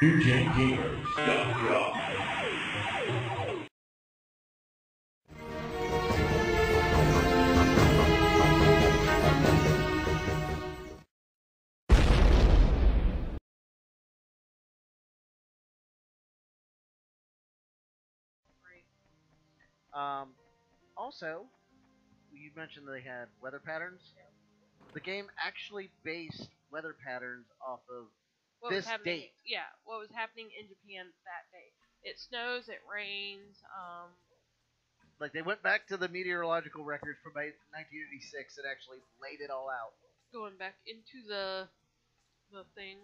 NewGenGamers.com. Also, you mentioned they had weather patterns. The game actually based weather patterns off of this date. Yeah, what was happening in Japan that day. It snows, it rains. Like they went back to the meteorological records from 1986 and actually laid it all out. Going back into the thing,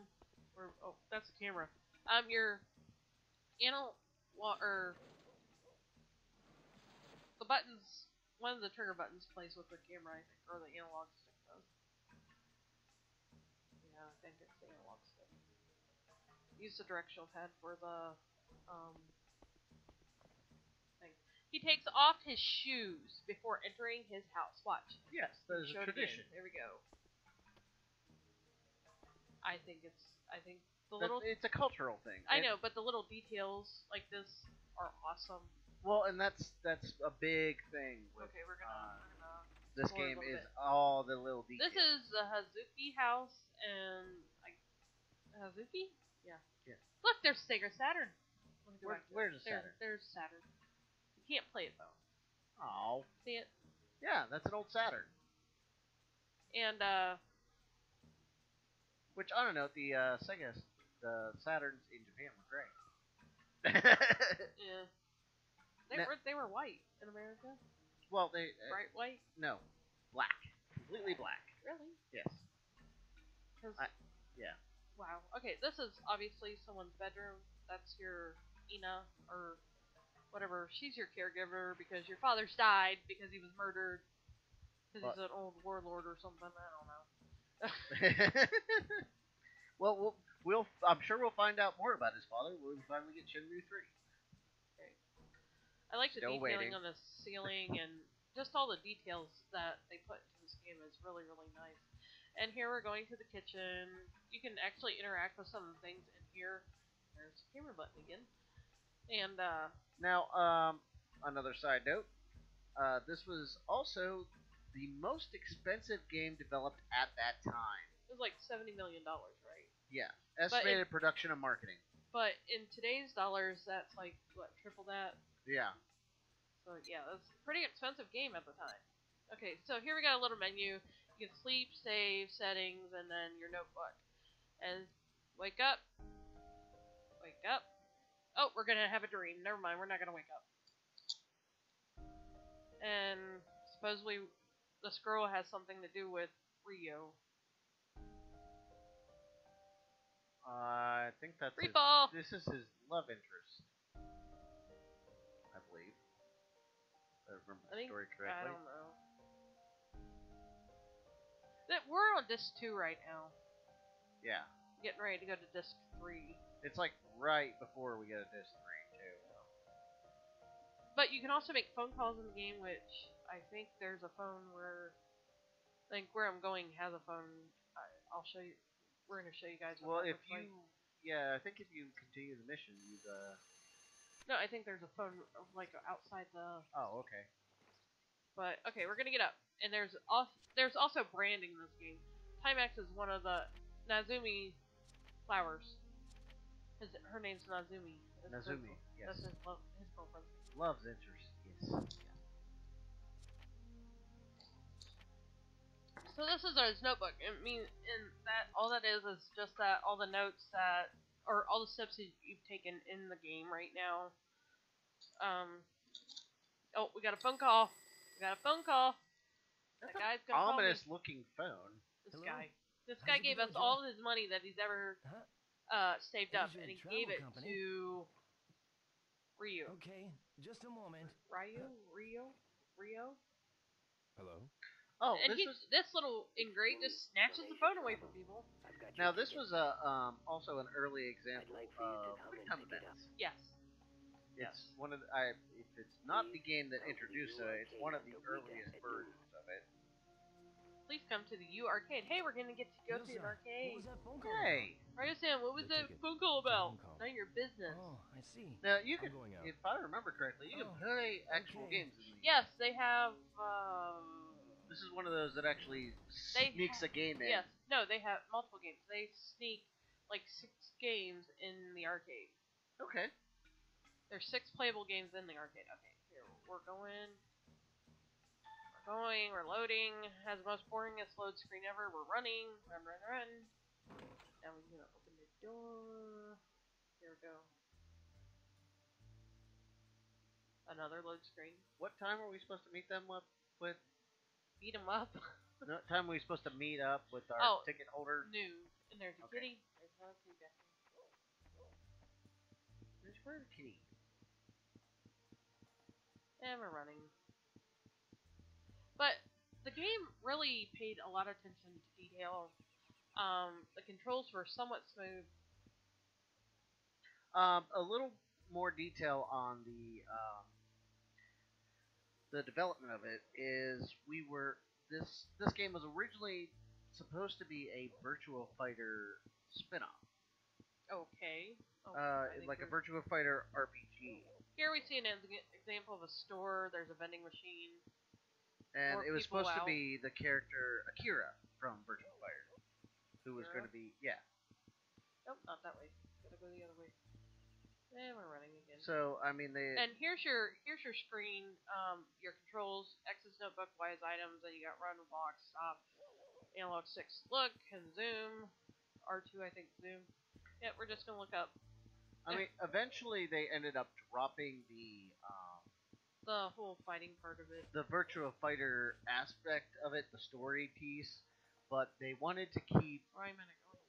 or oh, that's the camera. Your or the buttons. One of the trigger buttons plays with the camera, I think, or the analog stick does. Yeah, I think it's the analog stick. Use the directional pad for the thing. He takes off his shoes before entering his house. Watch. Yes, there's a tradition. There we go. I think it's a cultural thing. I know, but the little details like this are awesome. Well, and that's a big thing. Okay, we're gonna this game is all the little details. This is the Hazuki house, and Hazuki? Yeah. Look, there's Sega Saturn. Where's the Saturn? There's Saturn. You can't play it though. Oh. See it? Yeah, that's an old Saturn. And which on a note, the Saturns in Japan were great. Yeah. They were white in America. Well, they bright white. No, black, completely black. Really? Yes. Yeah. Wow. Okay, this is obviously someone's bedroom. That's your Ina or whatever. She's your caregiver because your father's died because he was murdered because he's an old warlord or something. I don't know. Well, I'm sure we'll find out more about his father when we finally get Shenmue 3. I like the detailing on the ceiling and just all the details that they put into this game is really, really nice. And here we're going to the kitchen. You can actually interact with some of the things in here. There's the camera button again. And now, another side note. This was also the most expensive game developed at that time. It was like $70 million, right? Yeah, estimated production and marketing. But in today's dollars, that's like what, triple that? Yeah. So yeah, that's a pretty expensive game at the time. Okay, so here we got a little menu. You can sleep, save, settings, and then your notebook. And wake up. Wake up. Oh, we're gonna have a dream. Never mind, we're not gonna wake up. And supposedly this girl has something to do with Rio. I think that's this is his love interest. I believe. If I remember the story correctly. I don't know. We're on disc 2 right now. Yeah. Getting ready to go to disc 3. It's like right before we get to disc 3 too. But you can also make phone calls in the game, which I think there's a phone where I think where I'm going has a phone. I'll show you. We're gonna show you guys. Well, if you, yeah, I think if you continue the mission, you'd. No, I think there's a phone like outside the. Oh, okay. But okay, we're gonna get up, and there's also branding in this game. Timex is one of the Nazumi flowers. Her name's Nazumi. Nazumi, yes. That's his girlfriend. Love's interest, yes. So this is his notebook. I mean, and that all that is just that all the notes that or all the steps that you've taken in the game right now. Oh, we got a phone call. That guy's gonna call me. Ominous looking phone. This guy gave us all his money that he's ever saved up, and he gave it to Ryu. Okay, just a moment. Rio. Hello. Oh, and this little ingrate just snatches the phone away from people. Now this was also an early example of QuickTime events. Yes. It's one of if it's not the game that introduced it, it's one of the earliest versions of it. Please come to the U Arcade. Hey, we're gonna get to go to an What arcade. was that phone call Hey. Ryo-san, what was The that ticket. phone call The about? phone call. None of your business. Oh, I see. Now you I'm can, going out. if I remember correctly, you can Oh, play actual okay. games in the. Yes, they have. This is one of those that actually They sneaks a game in. Yes, no, they have multiple games. They sneak like 6 games in the arcade. Okay. There's 6 playable games in the arcade. Okay, here we're going. We're loading. Has the most boringest load screen ever. We're running. Run. Now we're gonna open the door. Here we go. Another load screen. What time are we supposed to meet them up with? Beat 'em up. No, what time are we supposed to meet up with our ticket holder? Noon. And there's a kitty. There's another kitty back there. Where's the kitty? And we're running. But the game really paid a lot of attention to detail. The controls were somewhat smooth. A little more detail on the development of it is this game was originally supposed to be a Virtua Fighter spin-off. Okay. Like a Virtua Fighter RPG. Here we see an example of a store. There's a vending machine. And it was supposed to out. be the character Akira from Virtua Fighter, who was going to be Nope, not that way. Gotta go the other way. And we're running again. So I mean And here's your screen. Your controls: X is notebook, Y is items, and you got run, walk, stop, analog 6 look, and zoom. R2 I think zoom. Yeah, we're just gonna look up. I mean, eventually they ended up dropping the whole fighting part of it. The Virtua Fighter aspect of it, the story piece, but they wanted to keep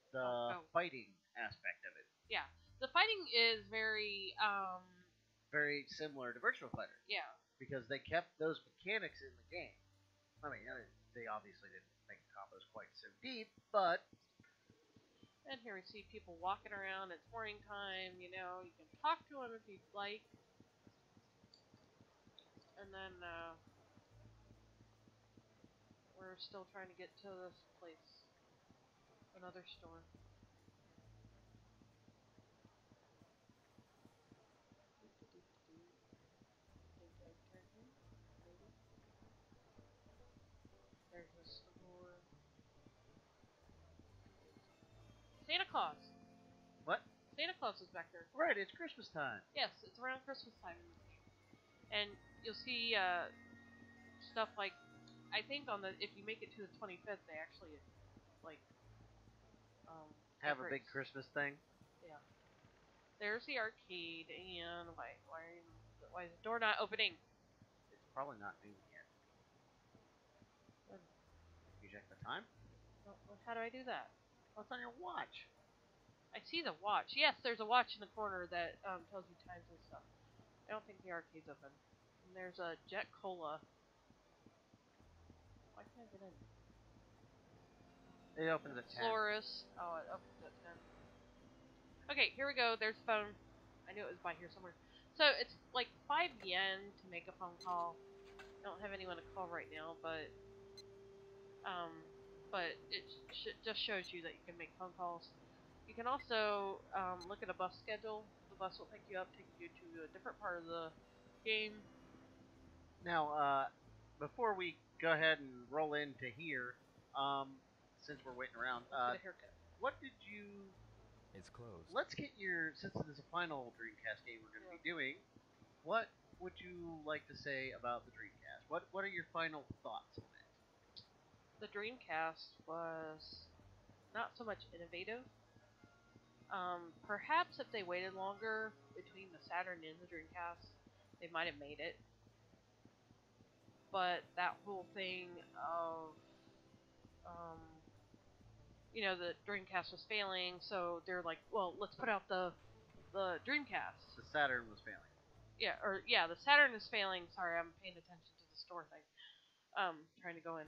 the fighting aspect of it. Yeah, the fighting is very very similar to Virtua Fighter. Yeah. Because they kept those mechanics in the game. I mean, they obviously didn't make the combos quite so deep, but. And here we see people walking around. It's morning time. You know, you can talk to them if you'd like. And then we're still trying to get to this place. Another store. There's a store. Santa Claus. What? Santa Claus is back there. Right, it's Christmas time. Yes, it's around Christmas time in this game. And you'll see stuff like, I think if you make it to the 25th, they actually have a big Christmas thing. Yeah. There's the arcade, and why is the door not opening? It's probably not noon yet. You check the time? Well, how do I do that? What's on your watch? I see the watch. Yes, there's a watch in the corner that tells you times and stuff. I don't think the arcade's open. And there's a Jet Cola. Why can't I get in? It opens at 10. Florist. Oh, it opens at 10. Okay, here we go. There's the phone. I knew it was by here somewhere. So it's like 5 yen to make a phone call. I don't have anyone to call right now, but it just shows you that you can make phone calls. You can also look at a bus schedule. The bus will pick you up, take you to a different part of the game. Now, before we go ahead and roll into here, since we're waiting around, let's get a haircut. What did you? It's closed. Let's get since this is a final Dreamcast game we're going to be doing. What would you like to say about the Dreamcast? What are your final thoughts on it? The Dreamcast was not so much innovative. Perhaps if they waited longer between the Saturn and the Dreamcast, they might have made it. But that whole thing of, the Dreamcast was failing, so they're like, well, let's put out the Dreamcast. The Saturn was failing. Yeah, the Saturn is failing. Sorry, I'm paying attention to the store thing. Trying to go in.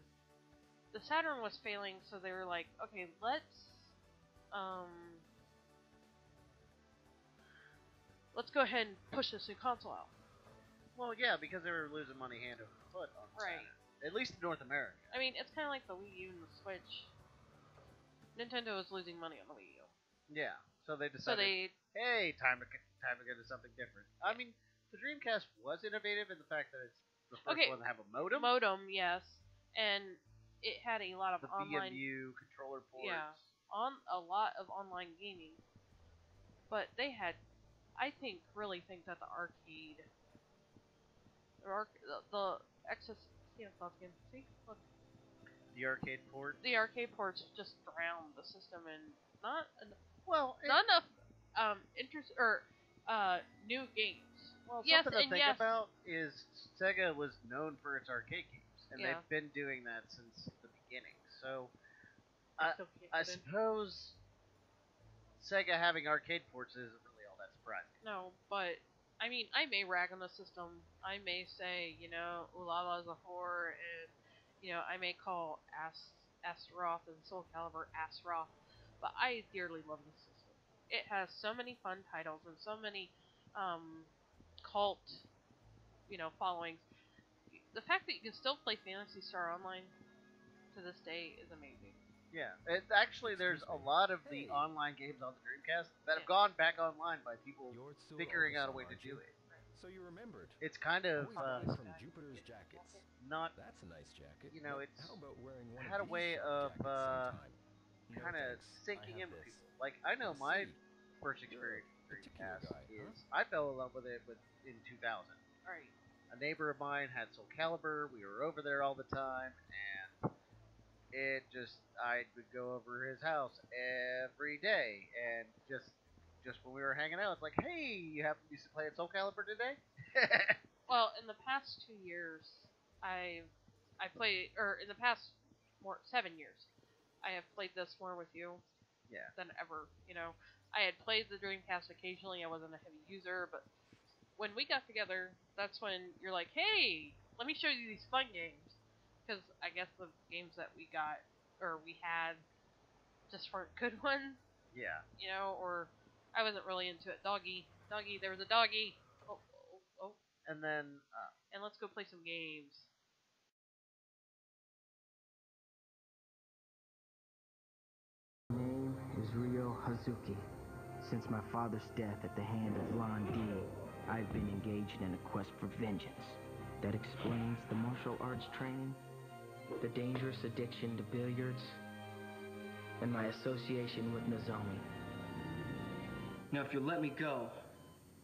The Saturn was failing, so they were like, okay, let's go ahead and push this new console out. Well, yeah, because they were losing money hand over foot on the Saturn. At least in North America. I mean, it's kind of like the Wii U and the Switch. Nintendo is losing money on the Wii U. Yeah. So they So decided, hey, time to get into something different. I mean, the Dreamcast was innovative in the fact that it's the first one to have a modem. Modem, yes, and it had a lot of The online. BMU controller ports. Yeah, on a lot of online gaming. But they had, really think that the arcade, the XS, see, look, The arcade port. the arcade ports just drowned the system and not Well, not enough new games. Well, yes, something to and think yes, about is Sega was known for its arcade games, and Yeah. they've been doing that since the beginning. So I I, still can't I get in. suppose Sega having arcade ports isn't really all that surprising. No, but I mean, I may rag on the system. I may say, Ulala's a whore, and I may call Astaroth and Soul Calibur Astaroth, but I dearly love this system. It has so many fun titles and so many cult, followings. The fact that you can still play Phantasy Star Online to this day is amazing. Yeah, there's a lot of the online games on the Dreamcast that have gone back online by people figuring out a way to do it. So you remembered. It's kind of from Jupiter's jackets. not. That's a nice jacket. It's how about wearing one had a of these way of sometime? No, kind of thanks. sinking I in have with this. people. Like I know I my see. first You're a experience with particular Dreamcast guy, is huh? I fell in love with it in 2000. Alright. A neighbor of mine had Soul Calibur. We were over there all the time, and I would go over his house every day, and just when we were hanging out, it's like, hey, you happen to be playing Soul Calibur today? Well, in the past 2 years, I played, or in the past 7 years, I have played this more with you. Yeah. Than ever. I had played the Dreamcast occasionally. I wasn't a heavy user, but when we got together, that's when you're like, hey, let me show you these fun games. Because I guess the games that we got, or we had, just weren't good ones. Yeah. Or I wasn't really into it. Doggy, there was a doggy. Oh. And then. And let's go play some games. My name is Ryo Hazuki. Since my father's death at the hand of Lan Di, I've been engaged in a quest for vengeance. That explains the martial arts training, the dangerous addiction to billiards, and my association with Nozomi. Now, if you'll let me go,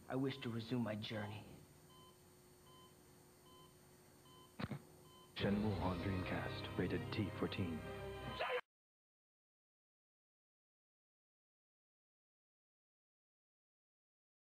I wish to resume my journey. Shenmue on Dreamcast, rated T14.